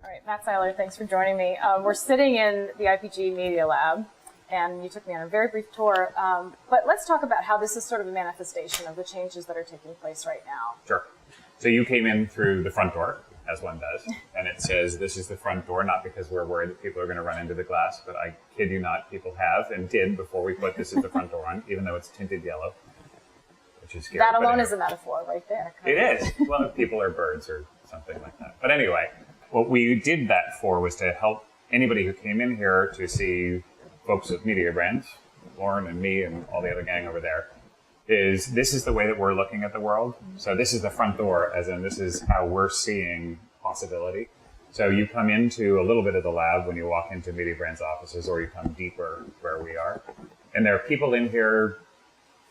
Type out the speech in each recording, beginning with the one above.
All right, Matt Seiler, thanks for joining me. We're sitting in the IPG Media Lab, and you took me on a very brief tour. But let's talk about how this is sort of a manifestation of the changes that are taking place right now. Sure. So you came in through the front door, as one does, and it says this is the front door, not because we're worried that people are going to run into the glass, but I kid you not, people have and did before we put this is the front door on, even though it's tinted yellow, which is scary. That alone is a metaphor right there. It is. Well, people are birds or something like that. But anyway, what we did that for was to help anybody who came in here to see folks at Mediabrands, Lauren and me and all the other gang over there, is this is the way that we're looking at the world. So this is the front door, as in this is how we're seeing possibility. So you come into a little bit of the lab when you walk into Mediabrands offices, or you come deeper where we are. And there are people in here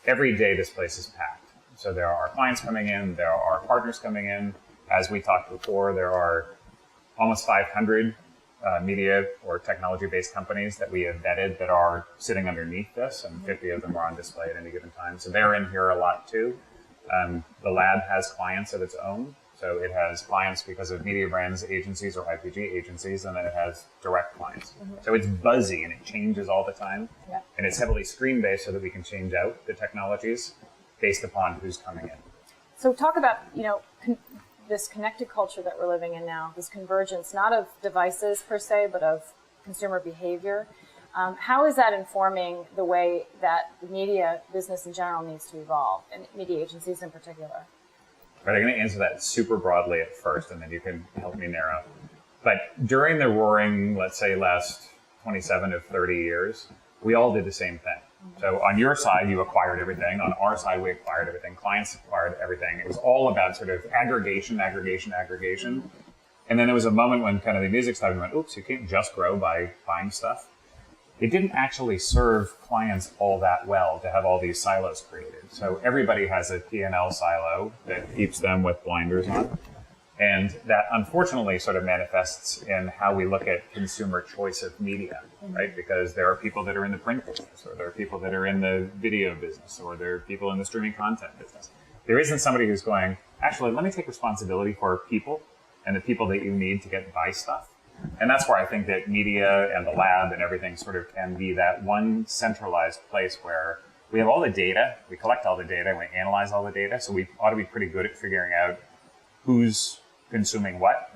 every day. This place is packed. So there are clients coming in, there are partners coming in. As we talked before, there are almost 500 media or technology-based companies that we have vetted that are sitting underneath this, and 50 of them are on display at any given time. So they're in here a lot too. The lab has clients of its own. So it has clients because of Mediabrands agencies or IPG agencies, and then it has direct clients. So it's buzzy and it changes all the time. Yeah. And it's heavily screen-based so that we can change out the technologies based upon who's coming in. So talk about, this connected culture that we're living in now, this convergence, not of devices per se, but of consumer behavior. How is that informing the way that the media business in general needs to evolve, and media agencies in particular? Right, I'm going to answer that super broadly at first, and then you can help me narrow. But during the roaring, let's say, last 27 to 30 years, we all did the same thing. So on your side, you acquired everything. On our side, we acquired everything. Clients acquired everything. It was all about sort of aggregation. And then there was a moment when kind of the music started and went, oops, you can't just grow by buying stuff. It didn't actually serve clients all that well to have all these silos created. So everybody has a P&L silo that keeps them with blinders on. And that unfortunately sort of manifests in how we look at consumer choice of media, right? Because there are people that are in the print business, or there are people that are in the video business, or there are people in the streaming content business. There isn't somebody who's going, actually, let me take responsibility for people and the people that you need to get buy stuff. And that's where I think that media and the lab and everything sort of can be that one centralized place where we have all the data, we collect all the data, and we analyze all the data. So we ought to be pretty good at figuring out who's consuming what.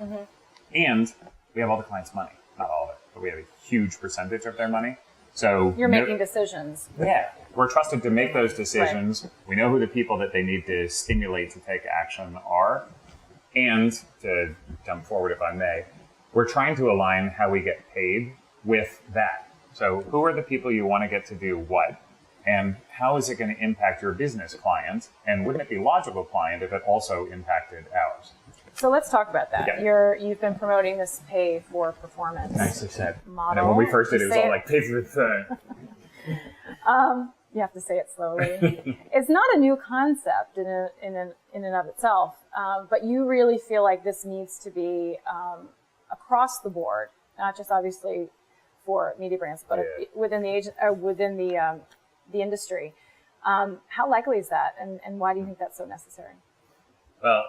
And we have all the clients' money. Not all of it, but we have a huge percentage of their money. So you're making decisions. Yeah. We're trusted to make those decisions. Right. We know who the people that they need to stimulate to take action are. And to jump forward, if I may, we're trying to align how we get paid with that. So who are the people you want to get to do what? And how is it going to impact your business client? And wouldn't it be logical, client, if it also impacted ours? So let's talk about that. Yeah. You've been promoting this pay for performance Nicely said. model. And when we first did it, it was all like pay for the thing. You have to say it slowly. It's not a new concept in and of itself, but you really feel like this needs to be across the board, not just obviously for Mediabrands, but within the industry. How likely is that, and why do you think that's so necessary? Well,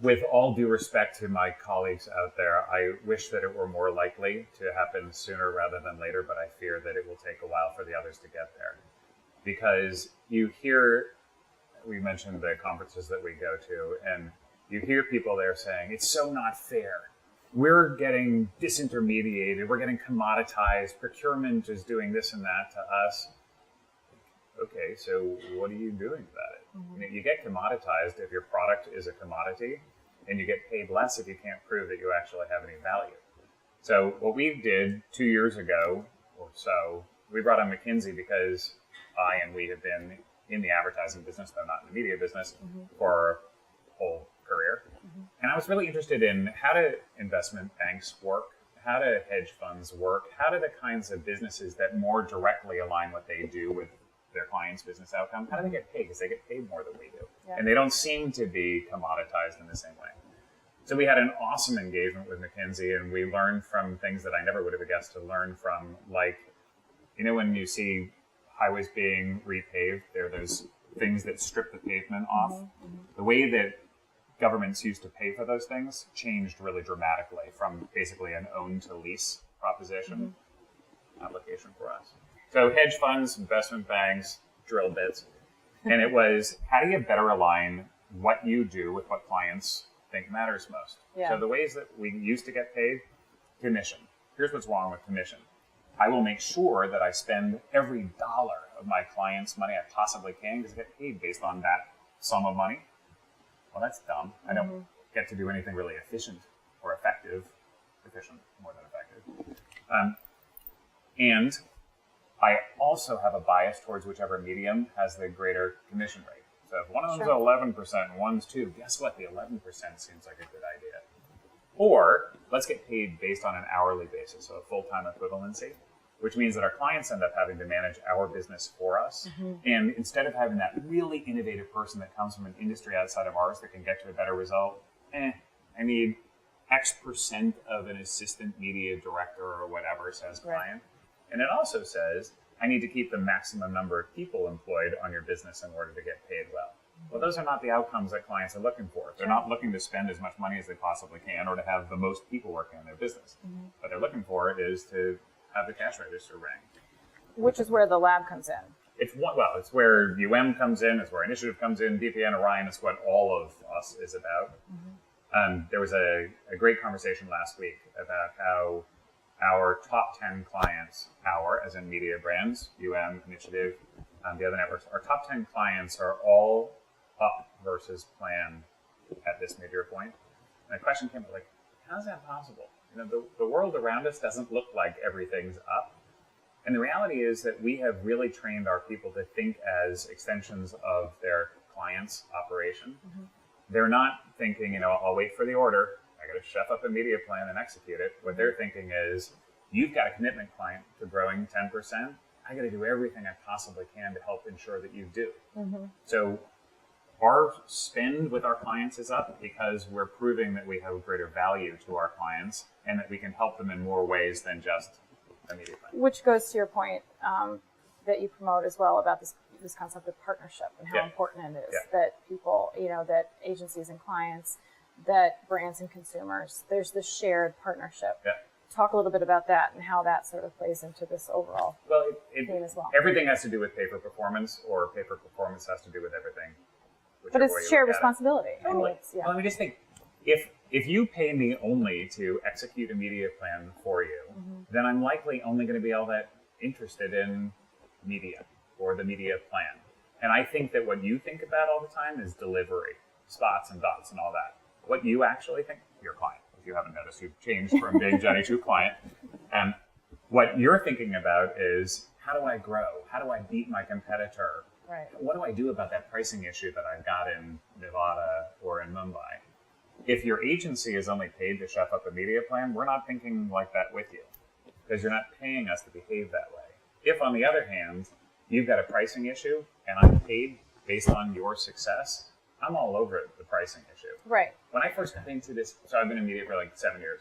with all due respect to my colleagues out there, I wish that it were more likely to happen sooner rather than later, but I fear that it will take a while for the others to get there. Because you hear, we mentioned the conferences that we go to, and you hear people there saying, it's so not fair. We're getting disintermediated, we're getting commoditized, procurement is doing this and that to us. Okay, so what are you doing about it? You get commoditized if your product is a commodity, and you get paid less if you can't prove that you actually have any value. So what we did 2 years ago or so, we brought on McKinsey because we have been in the advertising business, though not in the media business, for our whole career. And I was really interested in how do investment banks work? How do hedge funds work? How do the kinds of businesses that more directly align what they do with their clients' business outcome, how do they get paid? Because they get paid more than we do. Yeah. And they don't seem to be commoditized in the same way. So we had an awesome engagement with McKinsey, and we learned from things that I never would have guessed to learn from, like, when you see highways being repaved, there are those things that strip the pavement off. The way that governments used to pay for those things changed really dramatically from basically an own to lease proposition application for us. So hedge funds, investment banks, drill bits. And it was, how do you better align what you do with what clients think matters most? Yeah. So the ways that we used to get paid, commission. Here's what's wrong with commission. I will make sure that I spend every dollar of my client's money I possibly can because I get paid based on that sum of money. Well, that's dumb. I don't get to do anything really efficient or effective. Efficient more than effective. And I also have a bias towards whichever medium has the greater commission rate. So if one of them's 11% and one's 2%, guess what? The 11% seems like a good idea. Or let's get paid based on an hourly basis, so a full-time equivalency, which means that our clients end up having to manage our business for us. And instead of having that really innovative person that comes from an industry outside of ours that can get to a better result, I need X% of an assistant media director or whatever, says client. And it also says, I need to keep the maximum number of people employed on your business in order to get paid well. Well, those are not the outcomes that clients are looking for. They're not looking to spend as much money as they possibly can or to have the most people working on their business. What they're looking for is to have the cash register ring. Which is where the lab comes in. It's where comes in, it's where Initiative comes in, DPN, Orion, it's what all of us is about. There was a great conversation last week about how our top 10 clients, as in Mediabrands, Initiative, the other networks, our top 10 clients are all up versus plan at this major point. And the question came up, like, how's that possible? You know, the world around us doesn't look like everything's up. And the reality is that we have really trained our people to think as extensions of their client's operation. They're not thinking, I'll wait for the order. I got to chef up a media plan and execute it. What they're thinking is, you've got a commitment client to growing 10%. I got to do everything I possibly can to help ensure that you do. So our spend with our clients is up because we're proving that we have greater value to our clients and that we can help them in more ways than just a media plan. Which goes to your point that you promote as well about this concept of partnership and how important it is that people, that agencies and clients, that brands and consumers, there's this shared partnership. Talk a little bit about that and how that sort of plays into this overall theme as well. Everything has to do with pay for performance, or pay for performance has to do with everything. But it's shared responsibility. Totally. Well, let me just think. If you pay me only to execute a media plan for you, then I'm likely only going to be all that interested in media or the media plan. And I think that what you think about all the time is delivery, spots and dots and all that. What you actually think, your client, if you haven't noticed, you've changed from being Jenny to client. And what you're thinking about is, how do I grow? How do I beat my competitor? What do I do about that pricing issue that I've got in Nevada or in Mumbai? If your agency is only paid to chef up a media plan, we're not thinking like that with you because you're not paying us to behave that way. If, on the other hand, you've got a pricing issue and I'm paid based on your success, I'm all over the pricing issue. When I first got into this, so I've been in media for like 7 years.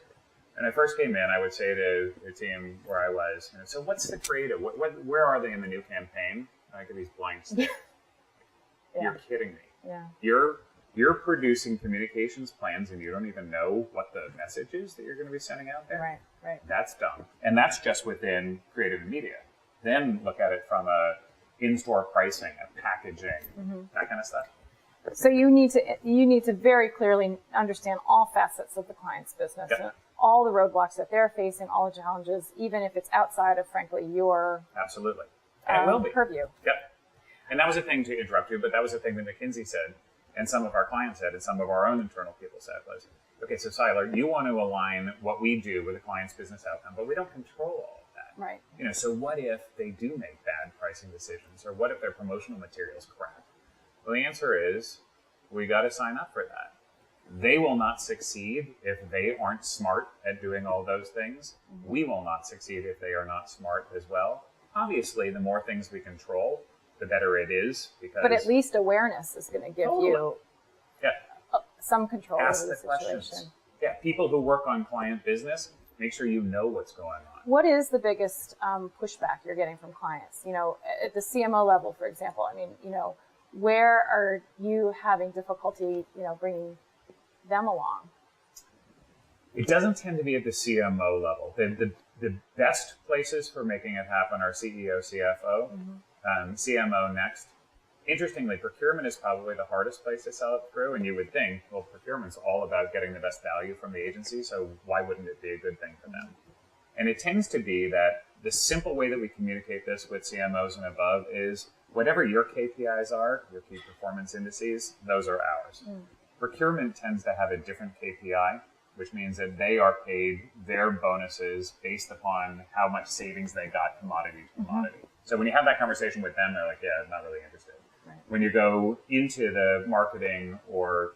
When I first came in, I would say to the team where I was, so what's the creative? Where are they in the new campaign? I get these blanks. You're kidding me. You're producing communications plans and you don't even know what the message is that you're going to be sending out there? That's dumb. And that's just within creative and media. Then look at it from a in-store pricing, a packaging, that kind of stuff. So you need to very clearly understand all facets of the client's business and all the roadblocks that they're facing, all the challenges, even if it's outside of, frankly, your And it will be. purview. And that was a thing, to interrupt you, but that was a thing that McKinsey said, and some of our clients said, and some of our own internal people said was, okay, so Seiler, you want to align what we do with the client's business outcome, but we don't control all of that. So what if they do make bad pricing decisions, or what if their promotional materials crap? Well, the answer is, we got to sign up for that. They will not succeed if they aren't smart at doing all those things. We will not succeed if they are not smart as well. Obviously, the more things we control, the better it is. But at least awareness is going to give you some control over the situation. People who work on client business, make sure you know what's going on. What is the biggest pushback you're getting from clients? At the CMO level, for example, where are you having difficulty, bringing them along? It doesn't tend to be at the CMO level. The best places for making it happen are CEO, CFO, CMO next. Interestingly, procurement is probably the hardest place to sell it through, and you would think, well, procurement's all about getting the best value from the agency, so why wouldn't it be a good thing for them? And it tends to be that the simple way that we communicate this with CMOs and above is whatever your KPIs are, your key performance indices, those are ours. Procurement tends to have a different KPI, which means that they are paid their bonuses based upon how much savings they got commodity to commodity. So when you have that conversation with them, they're like, yeah, I'm not really interested. Right. When you go into the marketing or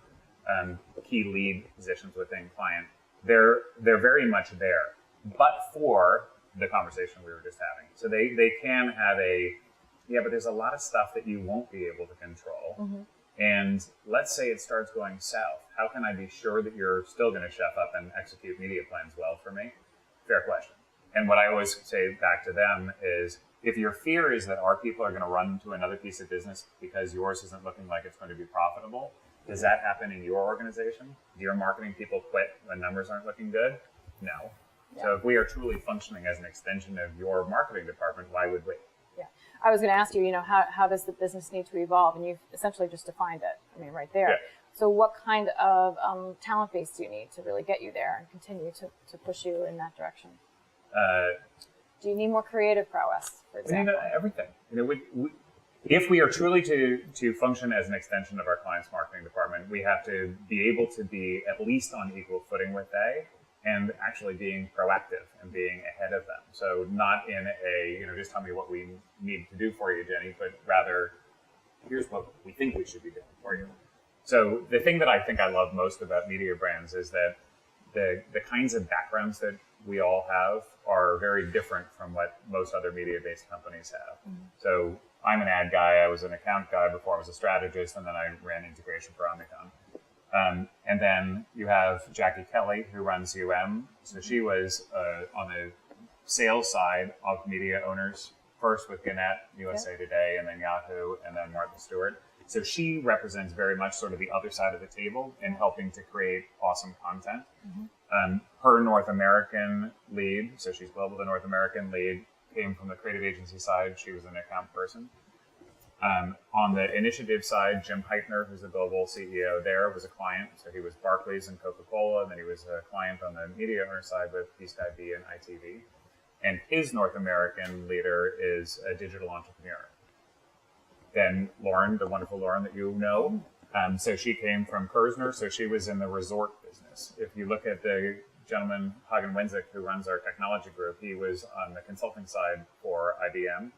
key lead positions within client, they're very much there, but for the conversation we were just having. So they can have but there's a lot of stuff that you won't be able to control. And let's say it starts going south. How can I be sure that you're still going to chef up and execute media plans well for me? Fair question. And what I always say back to them is, if your fear is that our people are going to run to another piece of business because yours isn't looking like it's going to be profitable, does that happen in your organization? Do your marketing people quit when numbers aren't looking good? No. Yeah. So if we are truly functioning as an extension of your marketing department, why would we? Yeah. I was going to ask you, how does the business need to evolve? And you've essentially just defined it. I mean, right there. Yeah. So what kind of talent base do you need to really get you there and continue to push you in that direction? Do you need more creative prowess, for example? We need everything. If we are truly to function as an extension of our client's marketing department, we have to be able to be at least on equal footing with they, and actually being proactive and being ahead of them. So not in just tell me what we need to do for you, Jenny, but rather, here's what we think we should be doing for you. So the thing that I think I love most about Mediabrands is that the kinds of backgrounds that we all have are very different from what most other media-based companies have. So I'm an ad guy. I was an account guy before I was a strategist, and then I ran integration for Omnicom. And then you have Jackie Kelly, who runs So she was on the sales side of media owners, first with Gannett, USA Today, and then Yahoo, and then Martha Stewart. So she represents very much sort of the other side of the table in helping to create awesome content. Her North American lead, so she's global, the North American lead, came from the creative agency side. She was an account person. On the initiative side, Jim Heitner, who's the global CEO there, was a client. So he was Barclays and Coca-Cola, and then he was a client on the media owner side with B-Sky-B and ITV. And his North American leader is a digital entrepreneur. Then Lauren, the wonderful Lauren that you know, so she came from Kerzner, so she was in the resort business. If you look at the gentleman, Hagen Wenzik, who runs our technology group, he was on the consulting side for IBM.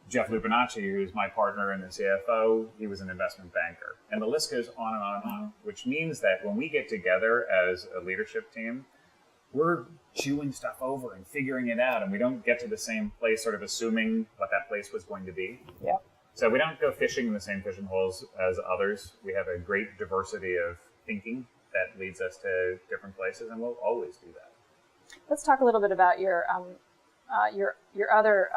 Jeff Lupinacci, who's my partner and the CFO, he was an investment banker. And the list goes on and on and on, which means that when we get together as a leadership team, we're chewing stuff over and figuring it out, and we don't get to the same place sort of assuming what that place was going to be. Yeah. So we don't go fishing in the same fishing holes as others. We have a great diversity of thinking that leads us to different places, and we'll always do that. Let's talk a little bit about your other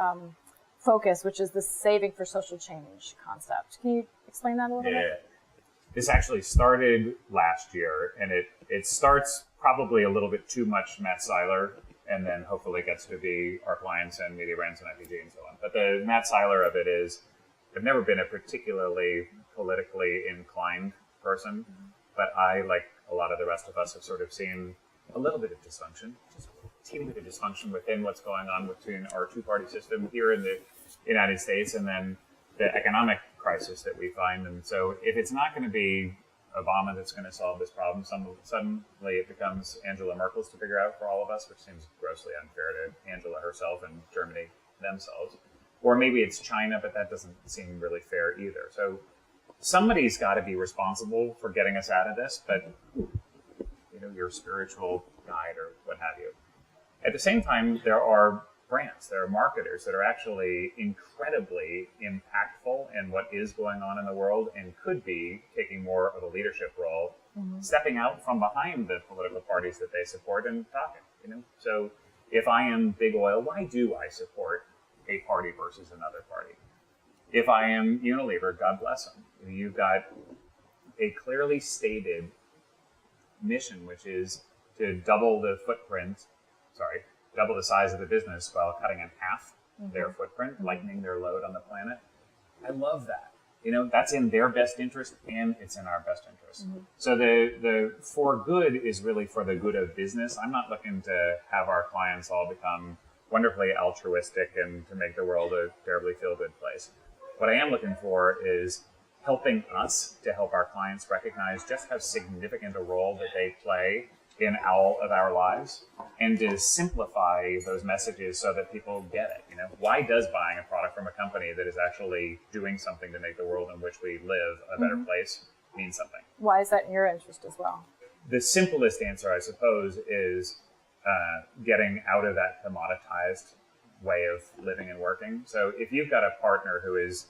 focus, which is the saving for social change concept. Can you explain that a little bit? This actually started last year, and it starts probably a little bit too much Matt Seiler, and then hopefully gets to be our clients and Mediabrands and IPG and so on. But the Matt Seiler of it is, I've never been a particularly politically inclined person, but I, like a lot of the rest of us, have sort of seen a little bit of dysfunction, just a teeny bit of dysfunction within what's going on between our two-party system here in the United States and then the economic crisis that we find. And so if it's not going to be Obama that's going to solve this problem, suddenly it becomes Angela Merkel's to figure out for all of us, which seems grossly unfair to Angela herself and Germany themselves. Or maybe it's China, but that doesn't seem really fair either. So somebody's got to be responsible for getting us out of this, but your spiritual guide or what have you. At the same time, there are brands, there are marketers that are actually incredibly impactful in what is going on in the world and could be taking more of a leadership role, stepping out from behind the political parties that they support and talking. So if I am big oil, why do I support a party versus another party? If I am Unilever, God bless them. You've got a clearly stated mission, which is to double the size of the business while cutting in half their footprint, lightening their load on the planet. I love that. That's in their best interest and it's in our best interest. So the for good is really for the good of business. I'm not looking to have our clients all become wonderfully altruistic and to make the world a terribly feel-good place. What I am looking for is helping us to help our clients recognize just how significant a role that they play in all of our lives, and to simplify those messages so that people get it. Why does buying a product from a company that is actually doing something to make the world in which we live a better place mean something? Why is that in your interest as well? The simplest answer, I suppose, is getting out of that commoditized way of living and working. So if you've got a partner who is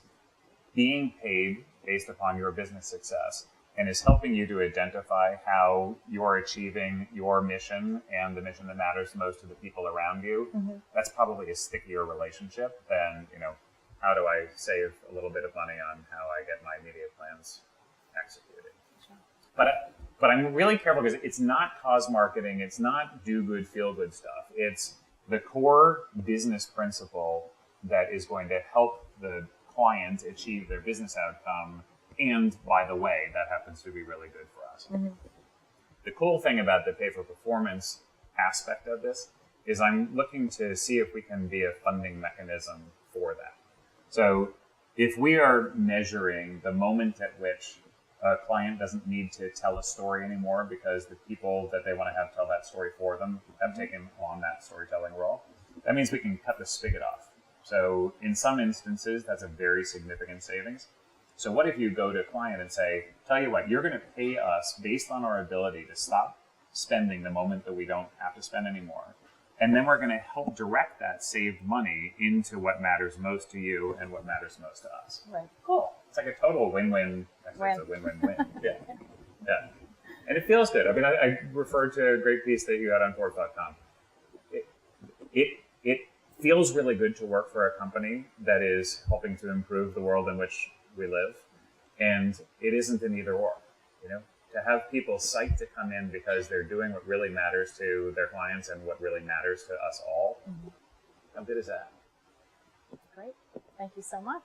being paid based upon your business success and is helping you to identify how you're achieving your mission and the mission that matters most to the people around you, that's probably a stickier relationship than, how do I save a little bit of money on how I get my media plans executed. Sure. But I'm really careful because it's not cause marketing, it's not do good, feel good stuff. It's the core business principle that is going to help the client achieve their business outcome. And by the way, that happens to be really good for us. The cool thing about the pay for performance aspect of this is I'm looking to see if we can be a funding mechanism for that. So if we are measuring the moment at which a client doesn't need to tell a story anymore because the people that they want to have tell that story for them have taken on that storytelling role, that means we can cut the spigot off. So in some instances, that's a very significant savings. So what if you go to a client and say, tell you what, you're going to pay us based on our ability to stop spending the moment that we don't have to spend anymore. And then we're going to help direct that saved money into what matters most to you and what matters most to us. Right. Cool. It's like a total win-win. Actually, it's a win-win-win. Yeah. And it feels good. I mean, I referred to a great piece that you had on Forbes.com. It feels really good to work for a company that is helping to improve the world in which we live, and it isn't an either or. To have people psyched to come in because they're doing what really matters to their clients and what really matters to us all. How good is that? Great. Thank you so much.